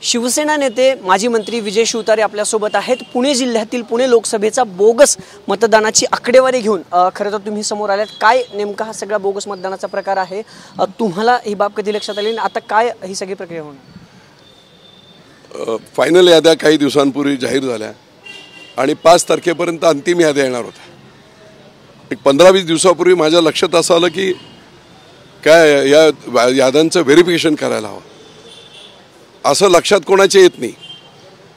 शिवसेना नेते माजी मंत्री विजय शिवतारे आपल्यासोबत आहेत। पुणे जिल्ह्यातील पुणे लोकसभेचा बोगस मतदानाची आकडेवारी घेऊन खरं तर तुम्ही समोर आल्यात। काय नेमका हा सगळा बोगस मतदानाचा प्रकार आहे, तुम्हाला ही बाब कधी लक्षात आली, आता काय ही सगळी प्रक्रिया होणार? फायनल याद्या काही दिवसांपूर्वी जाहीर झाल्या आणि 5 तारखेपर्यंत अंतिम याद्या येणार होत्या। एक 15-20 दिवसापूर्वी माझ्या लक्षात असं आलं की काय या याद्यांचं व्हेरिफिकेशन करायला हवं, असं लक्षात कोणाचे येत नाही।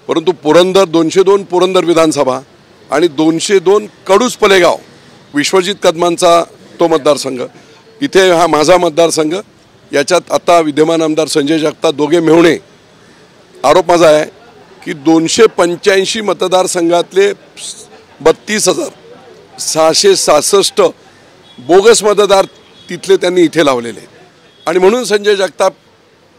परंतु पुरंदर 202 पुरंदर विधानसभा आणि 202 कडूस पलेगाव विश्वजित कदमांचा तो मतदारसंघ, इथे हा माझा मतदारसंघ, याच्यात आता विद्यमान आमदार संजय जगताप दोघे मिळून आरोप माझा आहे की 285 मतदारसंघातले 32,666 बोगस मतदार तिथले त्यांनी इथे लावलेले आणि म्हणून संजय जगताप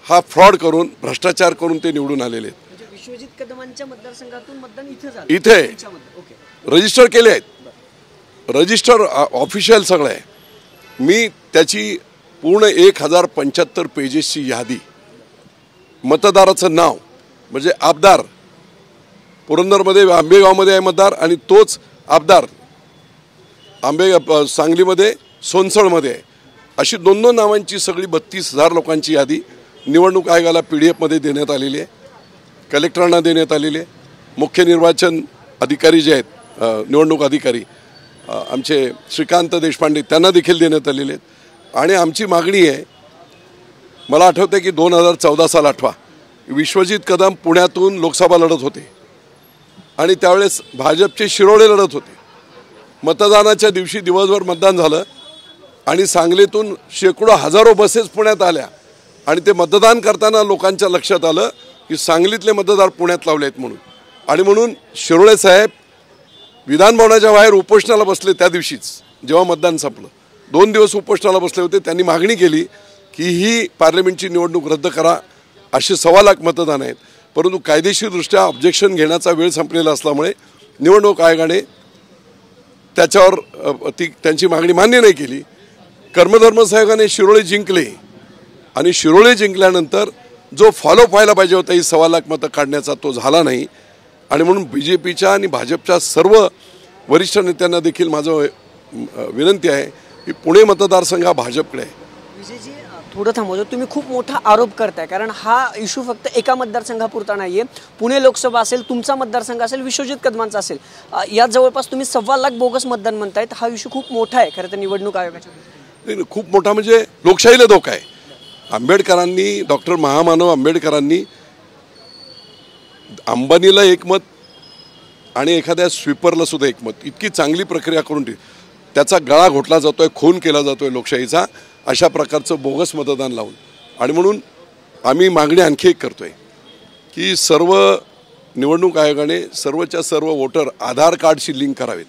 हा फ्रॉड करून भ्रष्टाचार करून ते निवडून आलेले आहेत। म्हणजे विश्वजित कदमांच्या मतदारसंघातून मतदान इथे झालं, इथे रजिस्टर केले आहेत, रजिस्टर ऑफिशियल सगळं आहे। मी त्याची पूर्ण 1075 पेजेसची यादी, मतदाराचं नाव म्हणजे आबदार पुरंदरमध्ये आंबेगावमध्ये आहे मतदार आणि तोच आबदार सांगलीमध्ये सोनसळमध्ये आहे, अशी 2-2 नावांची सगळी 32,000 लोकांची यादी निवडणूक आयोगाला PDF मध्ये देण्यात आलेली आहे, कलेक्टरांना देण्यात आलेली आहे। मुख्य निर्वाचन अधिकारी जे आहेत निवडणूक अधिकारी आमचे श्रीकांत देशपांडे त्यांना देखील देण्यात आलेले आहेत। आणि आमची मागणी आहे, मला आठवते की 2014 साल आठवा विश्वजित कदम पुण्यातून लोकसभा लढत होते आणि त्यावेळेस भाजपचे शिरोळे लढत होते। मतदानाच्या दिवशी दिवसभर मतदान झालं आणि सांगलीतून शेकडो हजारो बसेस पुण्यात आल्या आणि ते मतदान करताना लोकांच्या लक्षात आलं की सांगलीतले मतदार पुण्यात लावले आहेत म्हणून, आणि म्हणून शिरोळे साहेब विधानभवनाच्या बाहेर उपोषणाला बसले। त्या दिवशीच जेव्हा मतदान संपलं 2 दिवस उपोषणाला बसले होते, त्यांनी मागणी केली की ही पार्लमेंटची निवडणूक रद्द करा, असे 1.25 लाख मतदान आहेत। परंतु कायदेशीरदृष्ट्या ऑब्जेक्शन घेण्याचा वेळ संपलेला असल्यामुळे निवडणूक आयोगाने त्याच्यावर त्यांची मागणी मान्य नाही केली। कर्मधर्म सहयोगाने शिरोळे जिंकले आणि शिरोळे जिंकल्यानंतर जो फॉलोअप व्हायला पाहिजे होता ही 1.25 लाख मतं काढण्याचा, तो झाला नाही। आणि म्हणून BJPच्या आणि भाजपच्या सर्व वरिष्ठ नेत्यांना देखील माझं विनंती आहे की पुणे मतदारसंघ हा भाजपकडे आहे। विजयजी थोडं थांबवतो, तुम्ही खूप मोठा आरोप करताय, कारण हा इश्यू फक्त एका मतदारसंघापुरता नाही आहे। पुणे लोकसभा असेल, तुमचा मतदारसंघ असेल, विश्वजित कदमांचा असेल, यात जवळपास तुम्ही 1.25 लाख बोगस मतदान म्हणतायत। हा इश्यू खूप मोठा आहे खरं तर निवडणूक आयोगाच्या नाही, खूप मोठा म्हणजे लोकशाहीला धोका आहे। आंबेडकरांनी, डॉक्टर महामानव आंबेडकरांनी अंबानीला 1 मत आणि एखाद्या स्वीपरला सुद्धा 1 मत, इतकी चांगली प्रक्रिया करून त्याचा गळा घोटला जातोय, खून केला जातोय लोकशाहीचा, अशा प्रकारचं बोगस मतदान लावून। आणि म्हणून आम्ही मागणी आणखी एक करतोय की सर्व निवडणूक आयोगाने सर्वच्या सर्व वोटर आधार कार्डशी लिंक करावेत,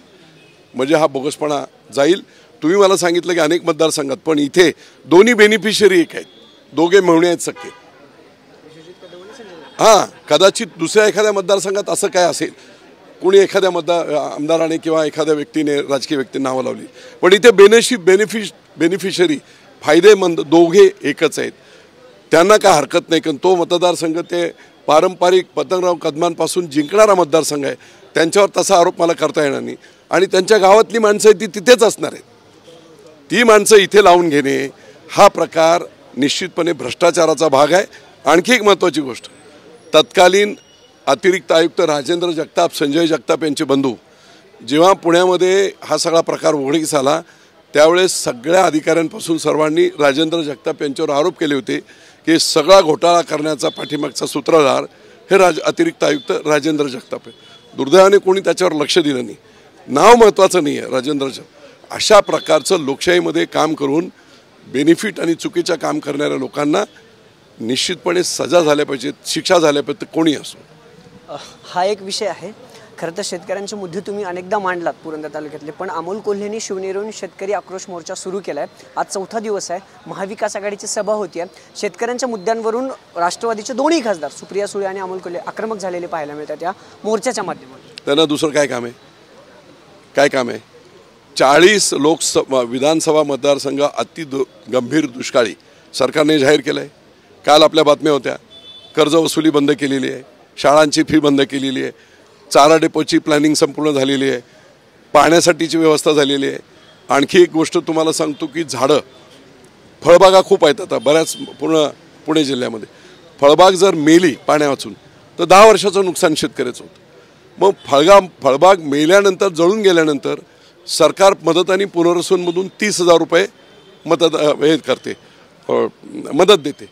म्हणजे हा बोगसपणा जाईल। तुम्ही मला सांगितलं की अनेक मतदारसंघात, पण इथे दोन्ही बेनिफिशियरी एक आहेत, दोघे मिळवणे आहेत सख्खे। हां, कदाचित दुसऱ्या एखाद्या मतदारसंघात असं काय असेल, कोणी एखाद्या आमदाराने किंवा एखाद्या व्यक्तीने, राजकीय व्यक्तीने नावं लावली, पण इथे बेनिफिशियरी फायदेमंद दोघे एकच आहेत, त्यांना काय हरकत नाही। कारण तो मतदारसंघ ते पारंपरिक पतंगराव कदमांपासून जिंकणारा मतदारसंघ आहे, त्यांच्यावर तसा आरोप मला करता येणार नाही। आणि त्यांच्या गावातली माणसं ती तिथेच असणार आहेत, ती माणसं इथे लावून घेणे हा प्रकार निश्चितपणे भ्रष्टाचाराचा भाग आहे। आणखी एक महत्त्वाची गोष्ट, तत्कालीन अतिरिक्त आयुक्त राजेंद्र जगताप, संजय जगताप यांचे बंधू जेव्हा पुण्यामध्ये हा सगळा प्रकार उघडकीस आला, त्यावेळेस सगळ्या अधिकाऱ्यांपासून सर्वांनी राजेंद्र जगताप यांच्यावर आरोप केले होते की सगळा घोटाळा करण्याचा पाठीमागचा सूत्रधार हे अतिरिक्त आयुक्त राजेंद्र जगताप आहे। दुर्दैवाने कोणी त्याच्यावर लक्ष दिलं नाही, नाव महत्त्वाचं नाही आहे राजेंद्र जगताप। अशा प्रकारचं लोकशाहीमध्ये काम करून बेनिफिट आणि चुकीचं काम करणाऱ्या लोकांना निश्चितपणे सजा झाल्या पाहिजेत, शिक्षा झाल्या पाहिजेत, कोणी असो। हा एक विषय आहे। खरं तर शेतकऱ्यांचे मुद्दे तुम्ही अनेकदा मांडलात पुरंदर तालुक्यातले, पण अमोल कोल्हेंनी शिवनेरीहून शेतकरी आक्रोश मोर्चा सुरू केला आहे। आज 4था दिवस आहे, महाविकास आघाडीची सभा होती आहे। शेतकऱ्यांच्या मुद्द्यांवरून राष्ट्रवादीचे दोन्ही खासदार सुप्रिया सुळे आणि अमोल कोल्हे आक्रमक झालेले पाहायला मिळतात या मोर्चाच्या माध्यमातून। त्यांना दुसरं काय काम आहे? काय काम आहे? 40 लोकसभा विधानसभा मतदारसंघ गंभीर दुष्काळी सरकारने जाहीर केलं आहे। काल आपल्या बातम्या होत्या कर्ज वसुली बंद केलेली आहे, शाळांची फी बंद केलेली आहे, चारा डेपोची प्लॅनिंग संपूर्ण झालेली आहे, पाण्यासाठीची व्यवस्था झालेली आहे. आणखी एक गोष्ट तुम्हाला सांगतो की झाडं फळबागा खूप आहेत आता बऱ्याच पुणे जिल्ह्यामध्ये. फळबाग जर मेली पाण्या वाचून तर 10 वर्षाचं नुकसान शेतकऱ्याचं होतं. मग फळबाग मेल्यानंतर जळून गेल्यानंतर सरकार मदत आणि पुनर्वसनमधून 30,000 रुपये मदत देते.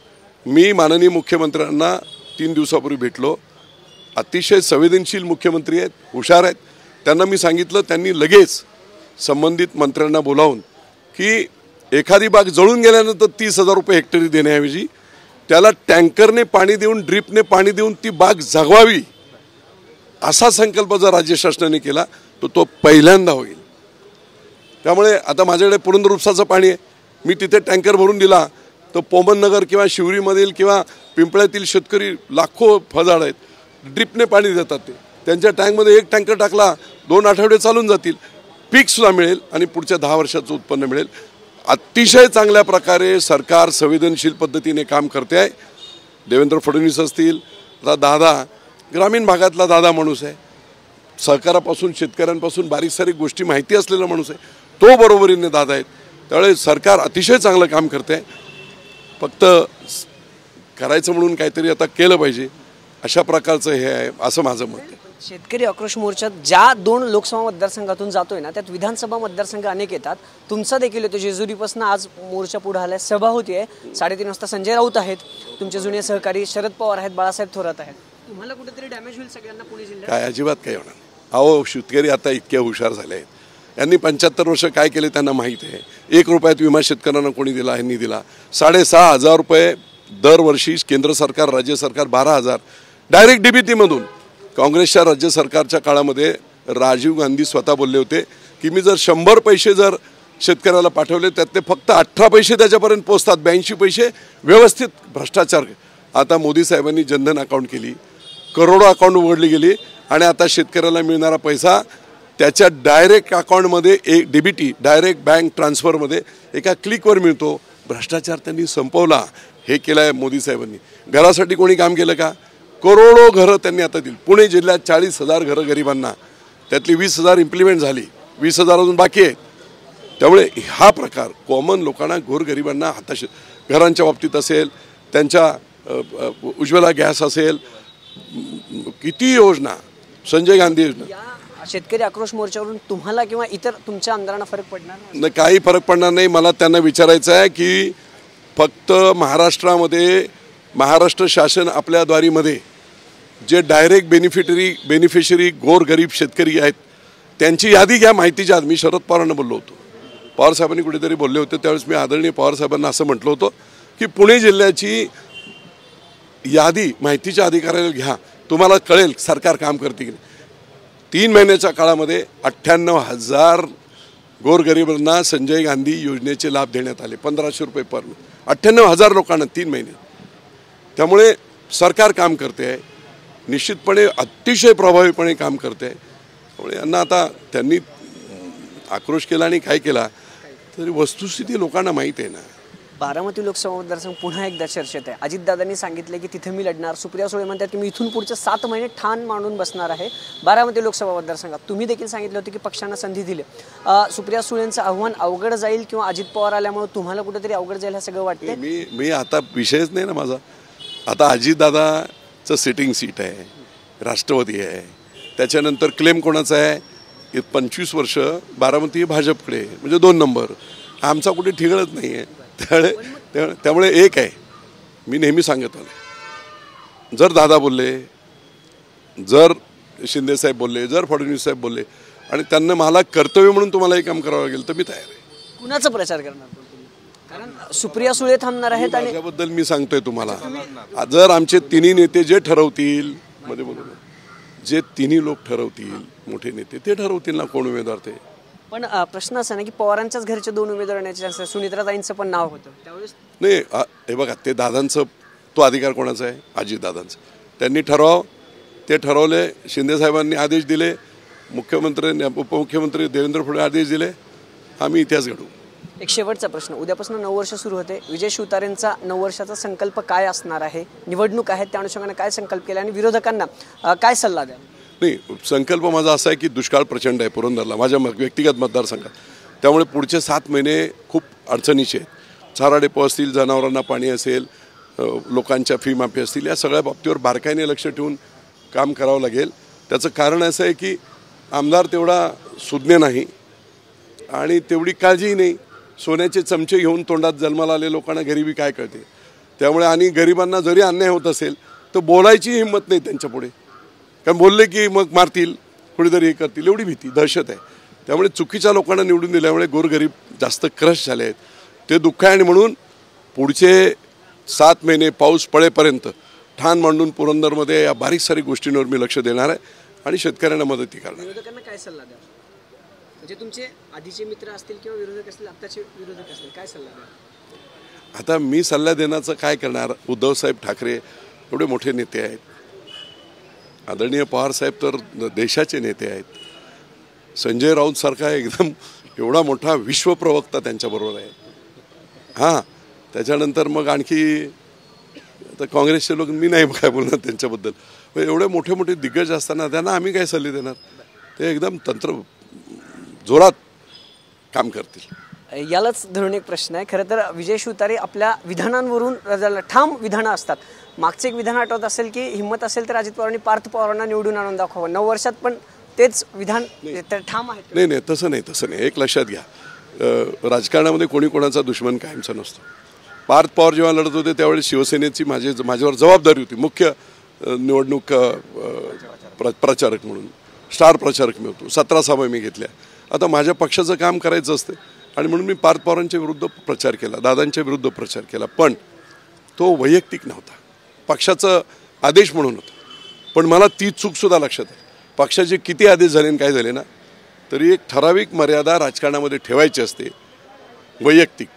मी माननीय मुख्यमंत्र्यांना 3 दिवसापूर्वी भेटलो. अतिशय संवेदनशील मुख्यमंत्री आहेत, हुशार आहेत. त्यांना मी सांगितलं, त्यांनी लगेच संबंधित मंत्र्यांना बोलावून की एखादी बाग जळून गेल्यानंतर 30,000 रुपये हेक्टरी देण्याऐवजी त्याला टँकरने पाणी देऊन ड्रिपने पाणी देऊन ती बाग जगवावी असा संकल्प जर राज्य शासनाने केला तर तो पहिल्यांदा होईल. त्यामुळे आता माझ्याकडे पुरंदर उपसाचं पाणी आहे, मी तिथे टँकर भरून दिला तर पोमननगर किंवा शिवरीमधील किंवा पिंपळ्यातील शेतकरी लाखो फळझाड आहेत, ड्रिपने पाणी देतात. ते त्यांच्या टँकमध्ये 1 टँकर टाकला 2 आठवडे चालून जातील, पीकसुद्धा मिळेल आणि पुढच्या 10 वर्षाचं उत्पन्न मिळेल. अतिशय चांगल्या प्रकारे सरकार संवेदनशील पद्धतीने काम करते आहे. देवेंद्र फडणवीस असतील, आता दादा ग्रामीण भागातला दादा माणूस आहे, सहकारापासून शेतकऱ्यांपासून बारीक सारीक गोष्टी माहिती असलेला माणूस आहे, तो बरोबरीने दादा आहेत. त्यामुळे सरकार अतिशय चांगलं काम करते आहे. फक्त करायचं म्हणून काहीतरी आता केलं पाहिजे अशा प्रकारचं हे आहे असं माझं मत आहे. शेतकरी आक्रोश मोर्चात ज्या 2 लोकसभा मतदारसंघातून जातोय ना त्यात विधानसभा मतदारसंघ अनेक येतात. तुमचा देखील येतो. जेजुरीपासून आज मोर्चा पुढे आलाय, सभा होतीये. 3:30 वाजता संजय राऊत आहेत, तुमचे जुने सहकारी शरद पवार आहेत, बाळासाहेब थोरात आहेत. तुम्हाला कुठेतरी डॅमेज होईल सगळ्यांना पुणे जिल्ह्यात? काय अजिबात काय होणार. अहो शेतकरी आता इतके हुशार झाले आहेत. यांनी 75 वर्ष काय केले त्यांना माहीत आहे. 1 रुपयात विमा शेतकऱ्यांना कोणी दिला? यांनी दिला. 6,500 रुपये दरवर्षी केंद्र सरकार, राज्य सरकार 12,000 डायरेक्ट डीबीटीमधून. काँग्रेसच्या राज्य सरकारच्या काळामध्ये राजीव गांधी स्वतः बोलले होते की मी जर 100 पैसे जर शेतकऱ्याला पाठवले त्यातले फक्त 18 पैसे त्याच्यापर्यंत पोचतात, 82 पैसे व्यवस्थित भ्रष्टाचार. आता मोदी साहेबांनी जनधन अकाउंट केली, करोडो अकाउंट उघडली गेली आणि आता शेतकऱ्याला मिळणारा पैसा त्याच्या डायरेक्ट अकाउंटमध्ये एक डीबीटी डायरेक्ट बँक ट्रान्सफरमध्ये एका क्लिकवर मिळतो. भ्रष्टाचार त्यांनी संपवला. हे केलं आहे मोदी साहेबांनी. घरासाठी कोणी काम केलं का? करोडो घरं त्यांनी आता दिली. पुणे जिल्ह्यात 40,000 घरं गरिबांना, त्यातली 20,000 इम्प्लिमेंट झाली, 20,000 अजून बाकी आहेत. त्यामुळे हा प्रकार कॉमन लोकांना, गोरगरिबांना हाताशी घरांच्या बाबतीत असेल, त्यांच्या उज्ज्वला गॅस असेल, किती योजना, संजय गांधी योजना. शेतकरी आक्रोश मोर्चावरून तुम्हाला किंवा इतर तुमच्या आमदारांना फरक पडणार नाही? काही फरक पडणार नाही. मला त्यांना विचारायचं आहे की फक्त महाराष्ट्रामध्ये महाराष्ट्र शासन आपल्या द्वारीमध्ये जे डायरेक्ट बेनिफिशरी गोरगरीब शेतकरी आहेत त्यांची यादी घ्या माहितीच्या आधी. मी शरद पवारांना बोललो होतो, पवार साहेबांनी कुठेतरी बोलले होते, त्यावेळेस मी आदरणीय पवार साहेबांना असं म्हटलं होतं की पुणे जिल्ह्याची यादी माहितीच्या अधिकाऱ्याला घ्या, तुम्हाला कळेल सरकार काम करते की नाही. 3 महिन्याच्या काळामध्ये 98,000 गोरगरिबांना संजय गांधी योजनेचे लाभ देण्यात आले. 1,500 रुपये पर 98,000 लोकांना 3 महिने. त्यामुळे सरकार काम करते आहे, निश्चितपणे अतिशय प्रभावीपणे काम करते आहे. त्यामुळे यांना आता त्यांनी आक्रोश केला आणि काय केला तरी वस्तुस्थिती लोकांना माहीत आहे ना. बारामती लोकसभा मतदारसंघ पुन्हा एकदा चर्चेत आहे. अजितदादांनी सांगितले की तिथे मी लढणार. सुप्रिया सुळे म्हणतात की मी इथून पुढचे 7 महिने ठाण मांडून बसणार आहे बारामती लोकसभा मतदारसंघात. तुम्ही देखील सांगितलं होतं की पक्षांना संधी दिली. सुप्रिया सुळेंचं आव्हान अवघड जाईल किंवा अजित पवार आल्यामुळे तुम्हाला कुठेतरी अवघड जाईल हे सगळं वाटतंय? मी आता विषयच नाही ना माझा. आता अजितदादाचं सिटिंग सीट आहे, राष्ट्रवादी आहे, त्याच्यानंतर क्लेम कोणाचा आहे? 25 वर्ष बारामती हे भाजपकडे, म्हणजे 2 नंबर. आमचा कुठे ठिगळत नाही आहे. त्यामुळे एक आहे, मी नेहमी सांगत आलो, जर दादा बोलले, जर शिंदेसाहेब बोलले, जर फडणवीस साहेब बोलले आणि त्यांना मला कर्तव्य म्हणून तुम्हाला हे काम करावं लागेल तर मी तयार आहे. कुणाचा प्रचार करणार? कारण सुप्रिया सुळे थांबणार आहेत आणि त्याबद्दल मी सांगतोय तुम्हाला, जर आमचे 3 नेते जे ठरवतील, मध्ये बोलू, जे 3 लोक ठरवतील, मोठे नेते ते ठरवतील ना कोण उमेदवार ते. पण प्रश्न असा ना की पवारांच्याच घरचे 2 उमेदवार येण्याचे चान्स आहे. सुनित्राताईंचं पण नाव होतं त्यावेळेस. नाही, हे बघा, ते दादांचं तो अधिकार कोणाचा आहे? अजितदादांचा. त्यांनी ते ठरवले. शिंदेसाहेबांनी आदेश दिले, मुख्यमंत्र्यांनी, उपमुख्यमंत्री देवेंद्र फडणवीस आदेश दिले, आम्ही इतिहास घडवू. एक शेवटचा प्रश्न, उद्यापासून 9 वर्ष सुरू होते. विजय शिवतारेंचा 9 वर्षाचा संकल्प काय असणार आहे? निवडणूक आहे त्या अनुषंगाने काय संकल्प केला आणि विरोधकांना काय सल्ला द्या? नाही, संकल्प माझा असा आहे की दुष्काळ प्रचंड आहे पुरंदरला, माझ्या व्यक्तिगत मतदारसंघात. त्यामुळे पुढचे 7 महिने खूप अडचणीचे आहेत. चारा डेपो असतील, जनावरांना पाणी असेल, लोकांच्या फी माफी असतील, या सगळ्या बाबतीवर बारकाईने लक्ष ठेवून काम करावं लागेल. त्याचं कारण असं आहे की आमदार तेवढा सुज्ञ नाही आणि तेवढी काळजीही नाही. सोन्याचे चमचे घेऊन तोंडात जन्माला आले लोकांना गरिबी काय कळते. त्यामुळे आणि गरिबांना जरी अन्याय होत असेल तर बोलायची हिंमत नाही त्यांच्यापुढे, कारण बोलले की मग मारतील, कुणीतरी हे करतील, एवढी भीती दहशत आहे. त्यामुळे चुकीच्या लोकांना निवडून दिल्यामुळे गोरगरीब जास्त क्रश झाले आहेत. ते दुःख आहे आणि म्हणून पुढचे 7 महिने पाऊस पडेपर्यंत ठाण मांडून पुरंदरमध्ये या बारीक सारीक गोष्टींवर मी लक्ष देणार आहे आणि शेतकऱ्यांना मदती करणार. विरोधकांना काय सल्ला द्या? म्हणजे तुमचे आधीचे मित्र असतील किंवा विरोधक असतील, आत्ताचे विरोधक असतील, काय सल्ला द्या? आता मी सल्ला देण्याचं काय करणार? उद्धवसाहेब ठाकरे एवढे मोठे नेते आहेत, आदरणीय पवारसाहेब तर देशाचे नेते आहेत, संजय राऊत सारखा एकदम एवढा मोठा विश्वप्रवक्ता त्यांच्याबरोबर आहे. हां, त्याच्यानंतर मग आणखी आता काँग्रेसचे लोक, मी नाही काय बोलणार त्यांच्याबद्दल. एवढे मोठे मोठे दिग्गज असताना त्यांना आम्ही काय सल्ले देणार? ते एकदम तंत्र जोरात काम करतील. यालाच धरून एक प्रश्न आहे. खरं तर विजय शिवतारे आपल्या विधानांवरून ठाम विधानं असतात. मागचे एक विधान आठवत असेल की हिंमत असेल तर अजित पवारांनी पार्थ पवारांना निवडून आणून दाखवावं. 9 वर्षात पण तेच विधान ठाम आहे. नाही, तसं नाही. एक लक्षात घ्या, राजकारणामध्ये कोणी कोणाचा दुश्मन कायमचा नसतो. पार्थ पवार जेव्हा लढत होते त्यावेळेस शिवसेनेची माझ्यावर जबाबदारी होती. मुख्य निवडणूक प्रचारक म्हणून स्टार प्रचारक मी होतो. 17 सभा मी घेतल्या. आता माझ्या पक्षाचं काम करायचं असतं आणि म्हणून मी पार्थ पवारांच्या विरुद्ध प्रचार केला, दादांच्या विरुद्ध प्रचार केला. पण तो वैयक्तिक नव्हता, पक्षाचा आदेश म्हणून होता. पण मला ती चूकसुद्धा लक्षात आहे. पक्षाचे किती आदेश झाले आणि काय झाले ना, तरी एक ठराविक मर्यादा राजकारणामध्ये ठेवायची असते. वैयक्तिक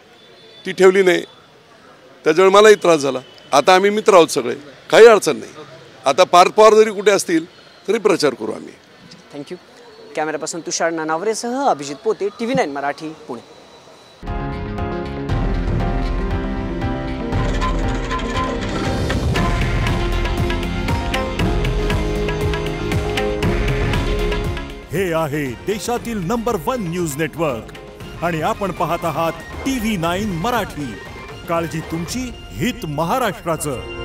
ती ठेवली नाही, त्याच्यामुळे मलाही त्रास झाला. आता आम्ही मित्र आहोत सगळे, काही अडचण नाही. आता पार्थ पवार जरी कुठे असतील तरी प्रचार करू आम्ही. थँक्यू. कॅमेरापासून तुषार नानावरेसह अभिजित पोते, TV9 मराठी, पुणे. हे आहे देशातील नंबर 1 न्यूज नेटवर्क आणि आपण पाहत आहात TV9 मराठी. काळजी तुमची, हित महाराष्ट्राचं.